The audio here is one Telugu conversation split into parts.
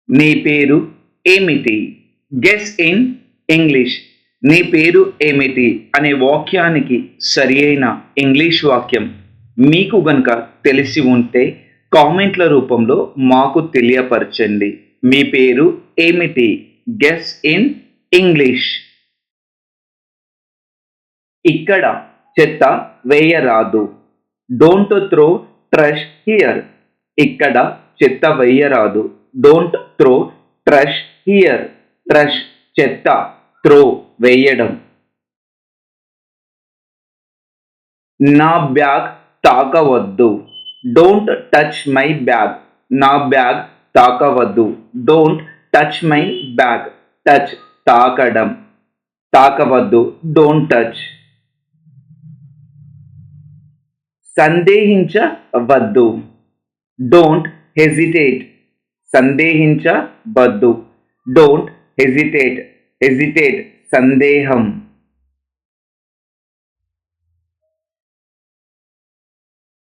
నీ పేరు ఏమిటి? Guess in English. నీ పేరు ఏమిటి అనే వాక్యానికి సరి అయిన ఇంగ్లీష్ వాక్యం మీకు గనుక తెలిసి ఉంటే కామెంట్ల రూపంలో మాకు తెలియపరచండి. మీ పేరు ఏమిటి? Guess in English. ఇక్కడ చెత్త వేయరాదు. Don't throw trash here. ఇక్కడ చెత్త వేయరాదు. Don't throw trash here. Trash చెత్త, త్రో వేయడం. నా బ్యాగ్ తాకవద్దు. Don't touch my bag. నా బ్యాగ్ తాకవద్దు. Don't touch my bag. Touch తాకడం, తాకవద్దు. Don't touch. సందేహించవద్దు. Don't hesitate. సందేహించవద్దు. Don't hesitate. హెజిటేట్ సందేహం.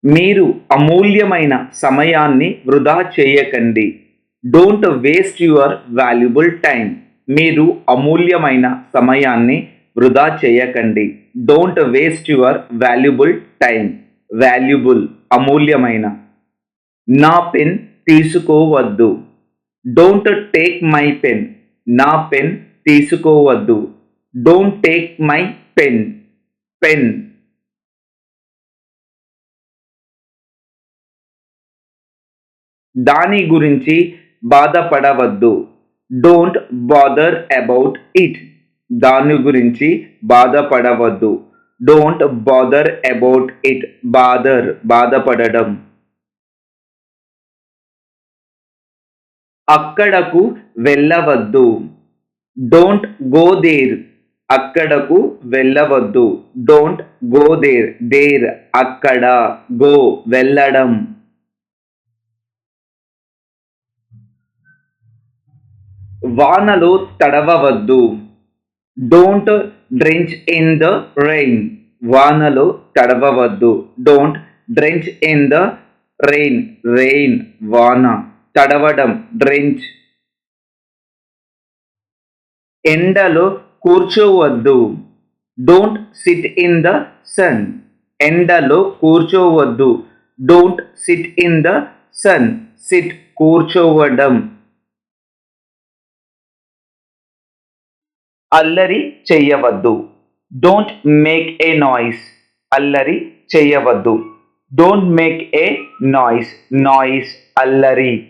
మీరు అమూల్యమైన సమయాన్ని వృధా చేయకండి. Don't waste your valuable time. మీరు అమూల్యమైన సమయాన్ని వృధా చేయకండి. Don't waste your valuable time. Valuable అమూల్యమైన. నా పెన్ తీసుకోవద్దు. Don't take my pen. నా పెన్ తీసుకోవద్దు. Don't take my pen. Pen. దాని గురించి బాధపడవద్దు. Don't bother about it. దాని గురించి బాధపడవద్దు. Don't bother about it. Bother బాధపడడం. అక్కడకు వెళ్ళవద్దు. Don't go there. అక్కడకు వెళ్ళవద్దు. Don't go there. దేర్ అక్కడ. గో వెళ్ళడం. వానలో తడవవద్దు. Don't drench in the rain. వానలో తడవవద్దు. Don't drench in the rain. Rain వాన. తడవడం డ్రెంచ్. ఎండలో కూర్చోవద్దు. Don't sit in the sun. ఎండలో కూర్చోవద్దు. Don't sit in the sun. Sit కూర్చోవడం. అల్లరి చెయ్యవద్దు. Don't make a noise. అల్లరి చెయ్యవద్దు. Don't make a noise. Noise అల్లరి.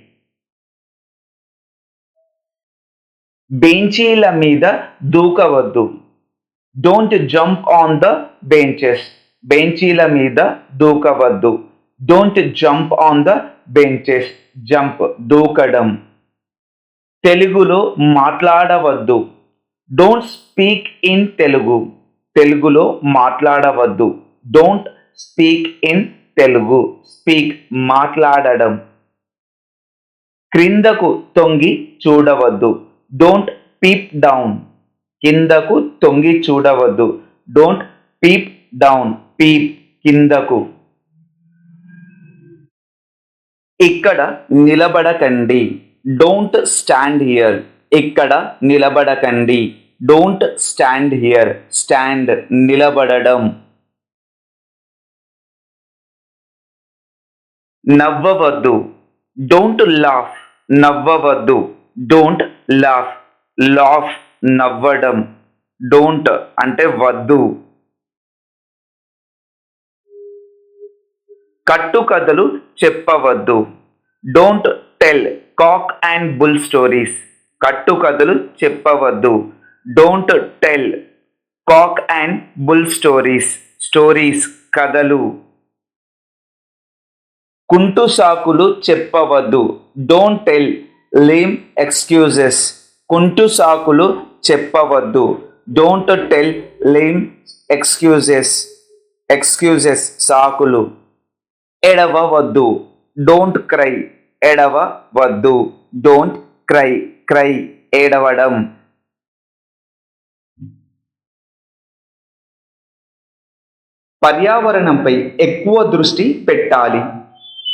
బెంచీల మీద దూకవద్దు. Don't jump on the benches. బెంచీల మీద దూకవద్దు. Don't jump on the benches. Jump దూకడం. తెలుగులో మాట్లాడవద్దు. Don't speak in Telugu. తెలుగులో మాట్లాడవద్దు. Don't speak in Telugu. Speak మాట్లాడడం. క్రిందకు తొంగి చూడవద్దు. Don't peep down. కిందకు తొంగి చూడవద్దు. Don't peep down. పీప్ కిందకు. ఇక్కడ నిలబడకండి. Don't stand here. ఇక్కడ నిలబడకండి. Don't stand here. స్టాండ్ నిలబడడం. నవ్వవద్దు. Don't laugh. నవ్వవద్దు. Don't laugh. లాఫ్ నవ్వడం. డోంట్ అంటే వద్దు. కట్టుకథలు చెప్పవద్దు. Don't tell cock and bull stories. కట్టుకథలు చెప్పవద్దు. Don't tell cock and bull stories. Stories కథలు. కుంటు సాకులు చెప్పవద్దు. Don't tell lame excuses. కుంటు సాకులు చెప్పవద్దు. Don't tell lame excuses. Excuses సాకులు. ఎడవవద్దు. Don't cry. ఎడవవద్దు. Don't cry. క్రై ఏడవడం. పర్యావరణంపై ఎక్కువ దృష్టి పెట్టాలి.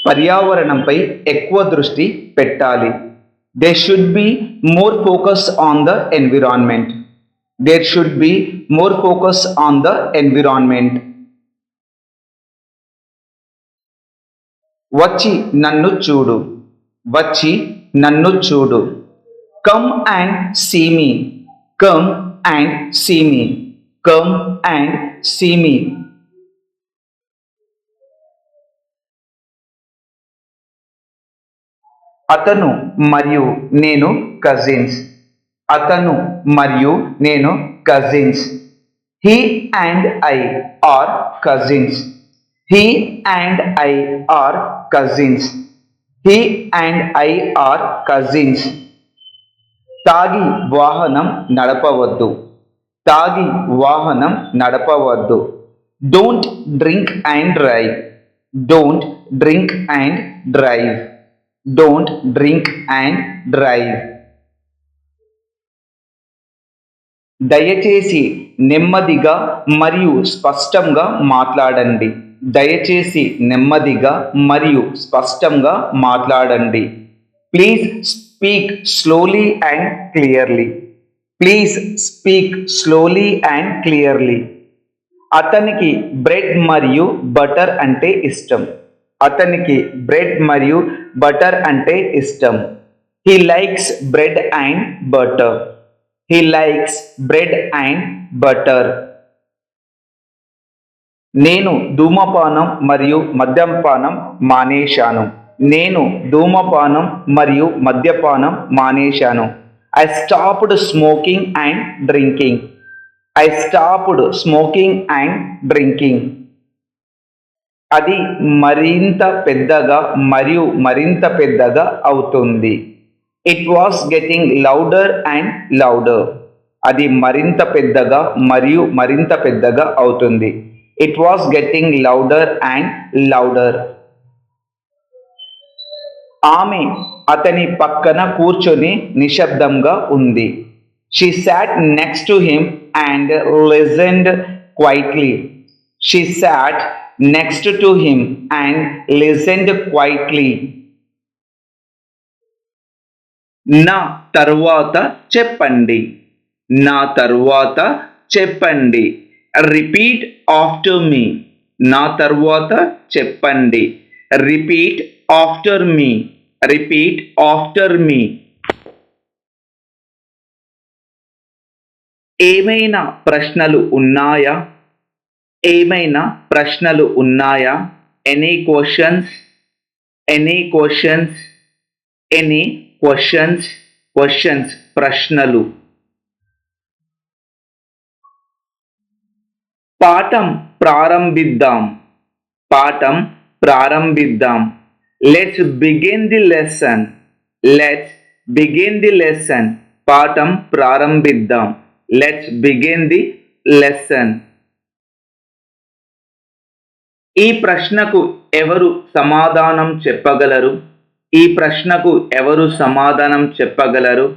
పర్యావరణంపై ఎక్కువ దృష్టి పెట్టాలి. There should be more focus on the environment. There should be more focus on the environment. వచ్చి నన్ను చూడు. వచ్చి నన్ను చూడు. Come and see me. Come and see me. Come and see me. అతను మరియు నేను కజిన్స్. అతను మరియు నేను cousins. He and I are cousins. He and I are cousins. He and I are cousins. తాగి వాహనం నడపవద్దు. తాగి వాహనం నడపవద్దు. Don't drink and drive. Don't drink and drive. Don't drink and drive. దయచేసి నెమ్మదిగా మరియు స్పష్టంగా మాట్లాడండి. దయచేసి నెమ్మదిగా మరియు స్పష్టంగా మాట్లాడండి. Please speak slowly and clearly. Please speak slowly and clearly. అతనికి బ్రెడ్ మరియు బటర్ అంటే ఇష్టం. అతనికి బ్రెడ్ మరియు బటర్ అంటే ఇష్టం. He likes bread and butter. He likes bread and butter. నేను ధూమపానం మరియు మద్యపానం మానేశాను. నేను ధూమపానం మరియు మద్యపానం మానేశాను. I stopped smoking and drinking. I stopped smoking and drinking. అది మరింత పెద్దగా మరియు మరింత పెద్దగా అవుతుంది. It was getting louder and louder. అది మరింత పెద్దగా మరియు మరింత పెద్దగా అవుతుంది. It was getting louder and louder. ఆమె అతని పక్కన కూర్చొని నిశ్శబ్దంగా ఉంది. She sat next to him and listened quietly. She sat next to him and listened quietly. నా తరువాత చెప్పండి. నా తరువాత చెప్పండి. రిపీట్ ఆఫ్టర్ మీ. నా తరువాత చెప్పండి. రిపీట్ ఆఫ్టర్ మీ. రిపీట్ ఆఫ్టర్ మీ. ఏమైనా ప్రశ్నలు ఉన్నాయా? ఏమైనా ప్రశ్నలు ఉన్నాయా? Any questions? Any questions? Any questions? Questions ప్రశ్నలు. పాఠం ప్రారంభిద్దాం. పాఠం ప్రారంభిద్దాం. Let's begin the lesson. Let's begin the lesson. పాఠం ప్రారంభిద్దాం. Let's begin the lesson. ఈ ప్రశ్నకు ఎవరు సమాధానం చెప్పగలరు? ఈ ప్రశ్నకు ఎవరు సమాధానం చెప్పగలరు?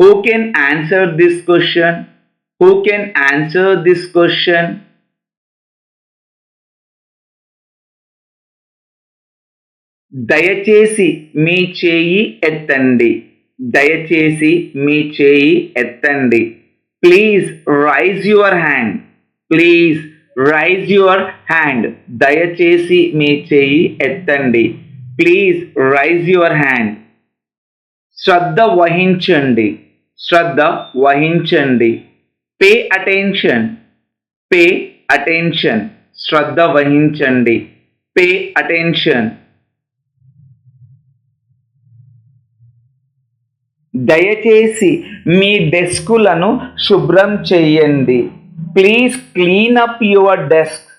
Who can answer this question? Who can answer this question? దయచేసి మీ చేయి ఎత్తండి. దయచేసి మీ చేయి ఎత్తండి. Please raise your hand. Please raise your hand. దయచేసి మీ చేయి ఎత్తండి. Please raise your hand. శ్రద్ధ వహించండి. శ్రద్ధ వహించండి. Pay attention. Pay attention. శ్రద్ధ వహించండి. Pay attention. దయచేసి మీ డెస్కులను శుభ్రం చేయండి. Please clean up your desk.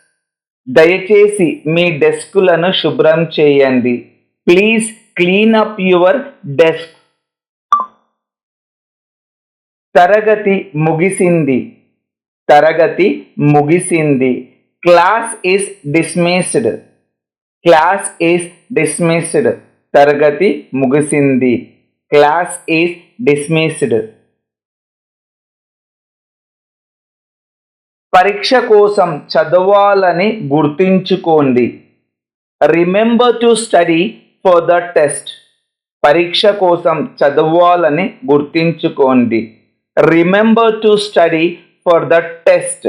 దయచేసి మీ డెస్కులను శుభ్రం చేయండి. Please clean up your desk. తరగతి ముగిసింది. తరగతి ముగిసింది. Class is dismissed. Class is dismissed. తరగతి ముగిసింది. Class is dismissed. పరీక్ష కోసం చదవాలని గుర్తుంచుకోండి. Remember to study for the test. పరీక్ష కోసం చదవాలని గుర్తుంచుకోండి. Remember to study for the test.